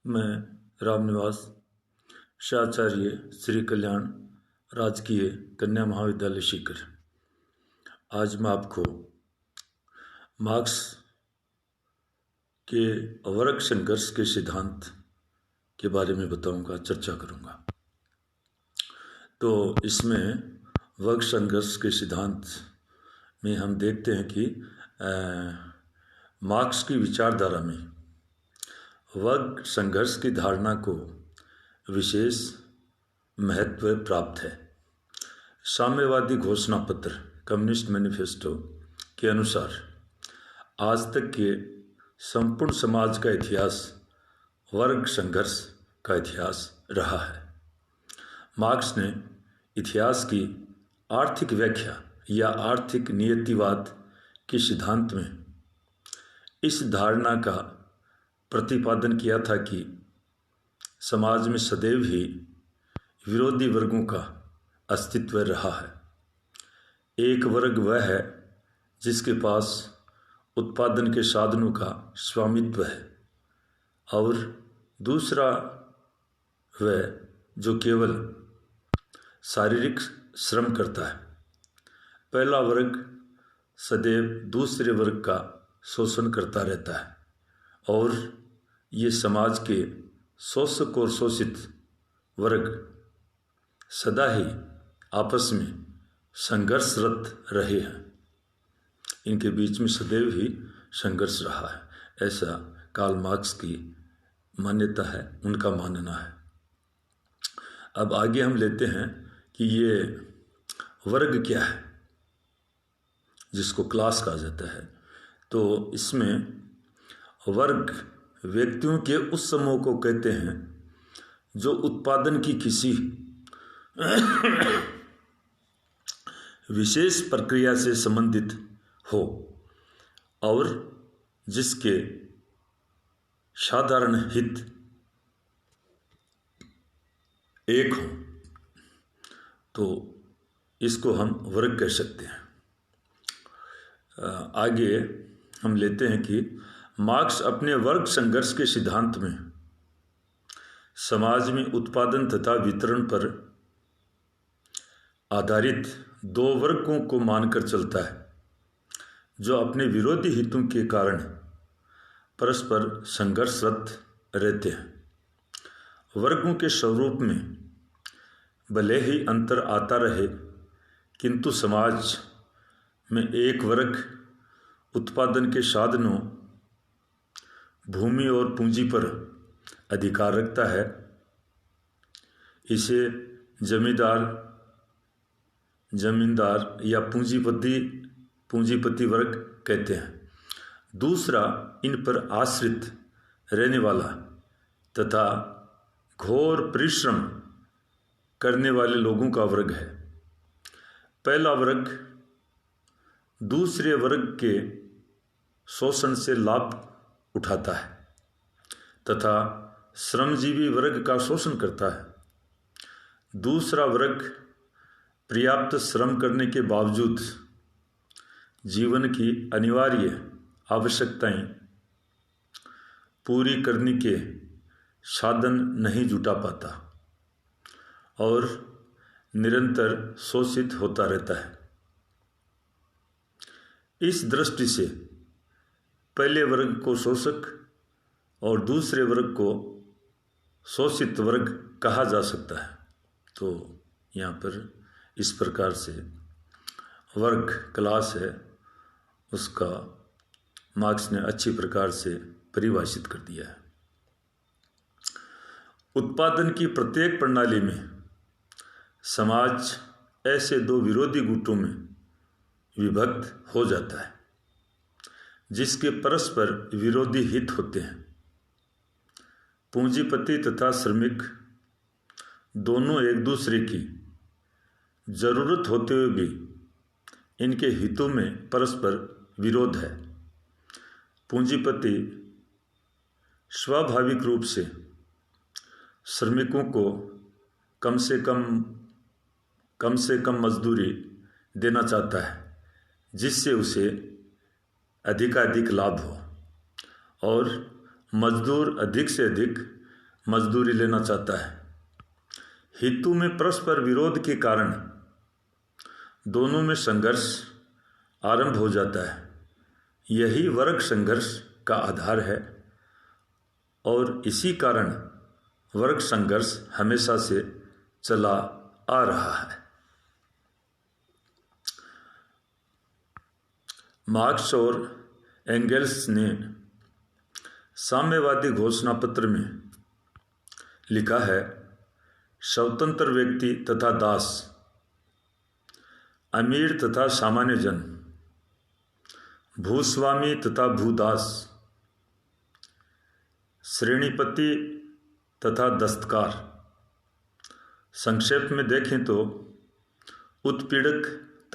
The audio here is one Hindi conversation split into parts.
मैं रामनिवास शाचार्य श्री कल्याण राजकीय कन्या महाविद्यालय सीकर आज मैं आपको मार्क्स के वर्ग संघर्ष के सिद्धांत के बारे में बताऊंगा, चर्चा करूंगा। तो इसमें वर्ग संघर्ष के सिद्धांत में हम देखते हैं कि मार्क्स की विचारधारा में वर्ग संघर्ष की धारणा को विशेष महत्व प्राप्त है। साम्यवादी घोषणा पत्र कम्युनिस्ट मैनिफेस्टो के अनुसार आज तक के संपूर्ण समाज का इतिहास वर्ग संघर्ष का इतिहास रहा है। मार्क्स ने इतिहास की आर्थिक व्याख्या या आर्थिक नियतिवाद के सिद्धांत में इस धारणा का प्रतिपादन किया था कि समाज में सदैव ही विरोधी वर्गों का अस्तित्व रहा है। एक वर्ग वह है जिसके पास उत्पादन के साधनों का स्वामित्व है और दूसरा वह जो केवल शारीरिक श्रम करता है। पहला वर्ग सदैव दूसरे वर्ग का शोषण करता रहता है और ये समाज के शोषक और शोषित वर्ग सदा ही आपस में संघर्षरत रहे हैं। इनके बीच में सदैव ही संघर्ष रहा है, ऐसा कार्ल मार्क्स की मान्यता है, उनका मानना है। अब आगे हम लेते हैं कि ये वर्ग क्या है, जिसको क्लास कहा जाता है। तो इसमें वर्ग व्यक्तियों के उस समूह को कहते हैं जो उत्पादन की किसी विशेष प्रक्रिया से संबंधित हो और जिसके साधारण हित एक हो, तो इसको हम वर्ग कह सकते हैं। आगे हम लेते हैं कि मार्क्स अपने वर्ग संघर्ष के सिद्धांत में समाज में उत्पादन तथा वितरण पर आधारित दो वर्गों को मानकर चलता है जो अपने विरोधी हितों के कारण परस्पर संघर्षरत रहते हैं। वर्गों के स्वरूप में भले ही अंतर आता रहे, किंतु समाज में एक वर्ग उत्पादन के साधनों, भूमि और पूंजी पर अधिकार रखता है। इसे जमींदार या पूंजीपति वर्ग कहते हैं। दूसरा इन पर आश्रित रहने वाला तथा घोर परिश्रम करने वाले लोगों का वर्ग है। पहला वर्ग दूसरे वर्ग के शोषण से लाभ उठाता है तथा श्रमजीवी वर्ग का शोषण करता है। दूसरा वर्ग पर्याप्त श्रम करने के बावजूद जीवन की अनिवार्य आवश्यकताएं पूरी करने के साधन नहीं जुटा पाता और निरंतर शोषित होता रहता है। इस दृष्टि से पहले वर्ग को शोषक और दूसरे वर्ग को शोषित वर्ग कहा जा सकता है। तो यहाँ पर इस प्रकार से वर्ग क्लास है, उसका मार्क्स ने अच्छी प्रकार से परिभाषित कर दिया है। उत्पादन की प्रत्येक प्रणाली में समाज ऐसे दो विरोधी गुटों में विभक्त हो जाता है जिसके परस्पर विरोधी हित होते हैं। पूंजीपति तथा श्रमिक दोनों एक दूसरे की जरूरत होते हुए भी इनके हितों में परस्पर विरोध है। पूंजीपति स्वाभाविक रूप से श्रमिकों को कम से कम मजदूरी देना चाहता है, जिससे उसे अधिकाधिक लाभ हो और मजदूर अधिक से अधिक मजदूरी लेना चाहता है। हितों में परस्पर विरोध के कारण दोनों में संघर्ष आरंभ हो जाता है। यही वर्ग संघर्ष का आधार है और इसी कारण वर्ग संघर्ष हमेशा से चला आ रहा है। मार्क्स और एंगेल्स ने साम्यवादी घोषणा पत्र में लिखा है, स्वतंत्र व्यक्ति तथा दास, अमीर तथा सामान्य जन, भूस्वामी तथा भूदास, श्रेणीपति तथा दस्तकार। संक्षेप में देखें तो उत्पीड़क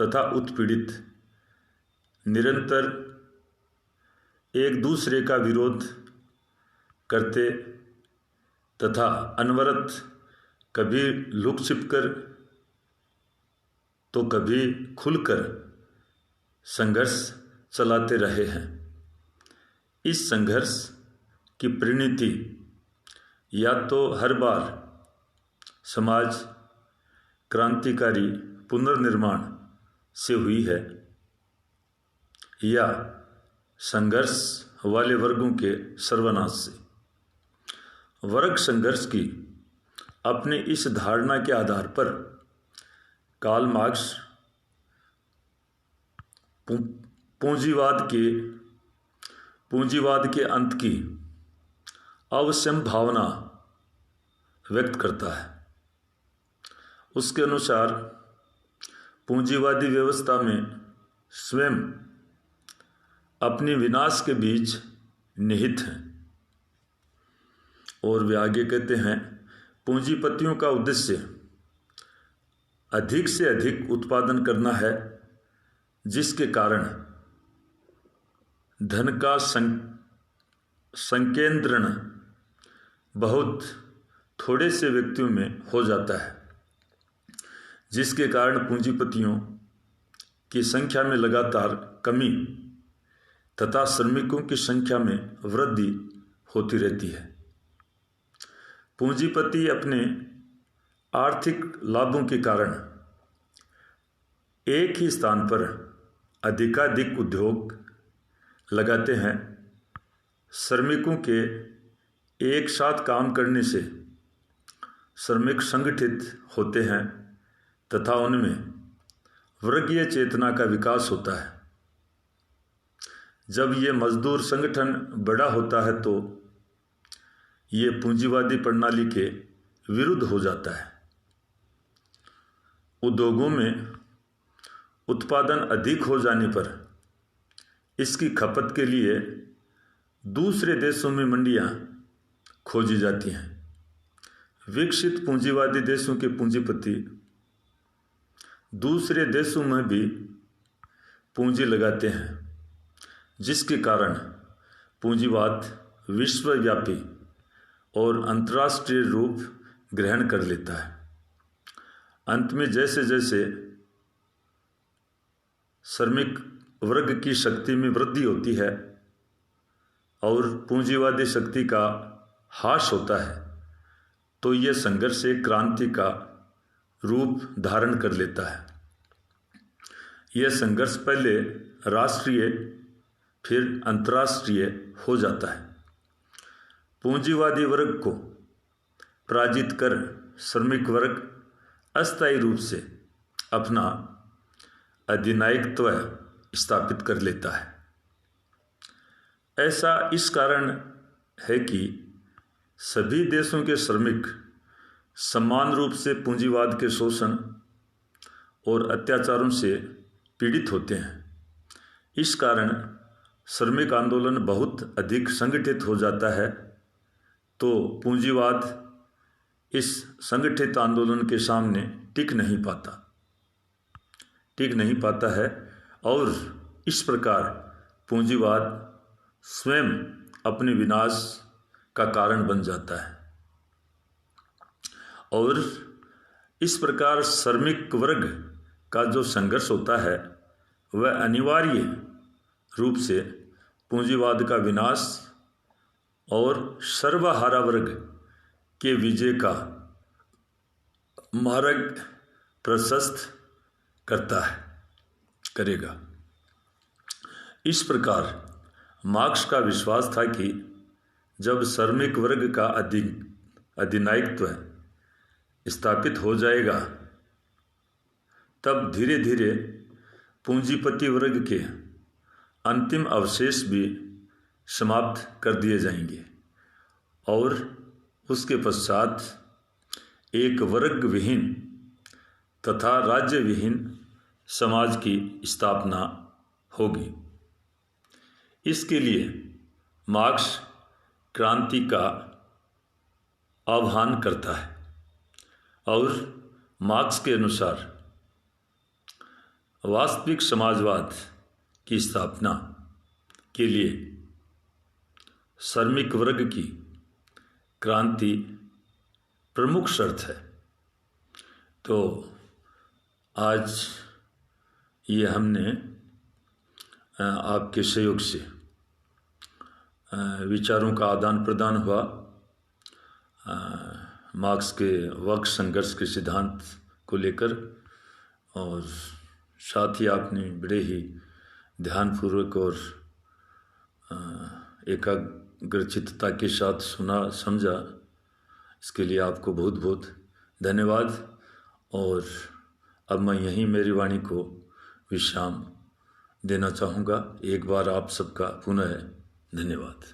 तथा उत्पीड़ित निरंतर एक दूसरे का विरोध करते तथा अनवरत कभी लुक छिपकर तो कभी खुलकर संघर्ष चलाते रहे हैं। इस संघर्ष की परिणति या तो हर बार समाज क्रांतिकारी पुनर्निर्माण से हुई है या संघर्ष वाले वर्गों के सर्वनाश से। वर्ग संघर्ष की अपनी इस धारणा के आधार पर कार्ल मार्क्स पूंजीवाद के अंत की अवश्यंभावना व्यक्त करता है। उसके अनुसार पूंजीवादी व्यवस्था में स्वयं अपने विनाश के बीच निहित हैं। और वे आगे कहते हैं, पूंजीपतियों का उद्देश्य अधिक से अधिक उत्पादन करना है, जिसके कारण धन का संकेंद्रण बहुत थोड़े से व्यक्तियों में हो जाता है, जिसके कारण पूंजीपतियों की संख्या में लगातार कमी तथा श्रमिकों की संख्या में वृद्धि होती रहती है। पूंजीपति अपने आर्थिक लाभों के कारण एक ही स्थान पर अधिकाधिक उद्योग लगाते हैं। श्रमिकों के एक साथ काम करने से श्रमिक संगठित होते हैं तथा उनमें वर्गीय चेतना का विकास होता है। जब ये मजदूर संगठन बड़ा होता है तो ये पूंजीवादी प्रणाली के विरुद्ध हो जाता है। उद्योगों में उत्पादन अधिक हो जाने पर इसकी खपत के लिए दूसरे देशों में मंडियां खोजी जाती हैं। विकसित पूंजीवादी देशों के पूंजीपति दूसरे देशों में भी पूंजी लगाते हैं, जिसके कारण पूंजीवाद विश्वव्यापी और अंतर्राष्ट्रीय रूप ग्रहण कर लेता है। अंत में जैसे जैसे श्रमिक वर्ग की शक्ति में वृद्धि होती है और पूंजीवादी शक्ति का ह्रास होता है, तो यह संघर्ष एक क्रांति का रूप धारण कर लेता है। यह संघर्ष पहले राष्ट्रीय फिर अंतर्राष्ट्रीय हो जाता है। पूंजीवादी वर्ग को पराजित कर श्रमिक वर्ग अस्थायी रूप से अपना अधिनायकत्व स्थापित कर लेता है। ऐसा इस कारण है कि सभी देशों के श्रमिक समान रूप से पूंजीवाद के शोषण और अत्याचारों से पीड़ित होते हैं। इस कारण श्रमिक आंदोलन बहुत अधिक संगठित हो जाता है, तो पूंजीवाद इस संगठित आंदोलन के सामने टिक नहीं पाता है और इस प्रकार पूंजीवाद स्वयं अपने विनाश का कारण बन जाता है। और इस प्रकार श्रमिक वर्ग का जो संघर्ष होता है वह अनिवार्य रूप से पूंजीवाद का विनाश और सर्वहारा वर्ग के विजय का मार्ग प्रशस्त करेगा। इस प्रकार मार्क्स का विश्वास था कि जब श्रमिक वर्ग का अधिनायकत्व स्थापित हो जाएगा, तब धीरे धीरे पूंजीपति वर्ग के अंतिम अवशेष भी समाप्त कर दिए जाएंगे और उसके पश्चात एक वर्ग विहीन तथा राज्य विहीन समाज की स्थापना होगी। इसके लिए मार्क्स क्रांति का आह्वान करता है और मार्क्स के अनुसार वास्तविक समाजवाद की स्थापना के लिए श्रमिक वर्ग की क्रांति प्रमुख शर्त है। तो आज ये हमने आपके सहयोग से विचारों का आदान प्रदान हुआ, मार्क्स के वर्ग संघर्ष के सिद्धांत को लेकर, और साथ ही आपने बड़े ही ध्यानपूर्वक और एकाग्रचित्तता के साथ सुना समझा। इसके लिए आपको बहुत बहुत धन्यवाद। और अब मैं यहीं मेरी वाणी को विश्राम देना चाहूँगा। एक बार आप सबका पुनः धन्यवाद।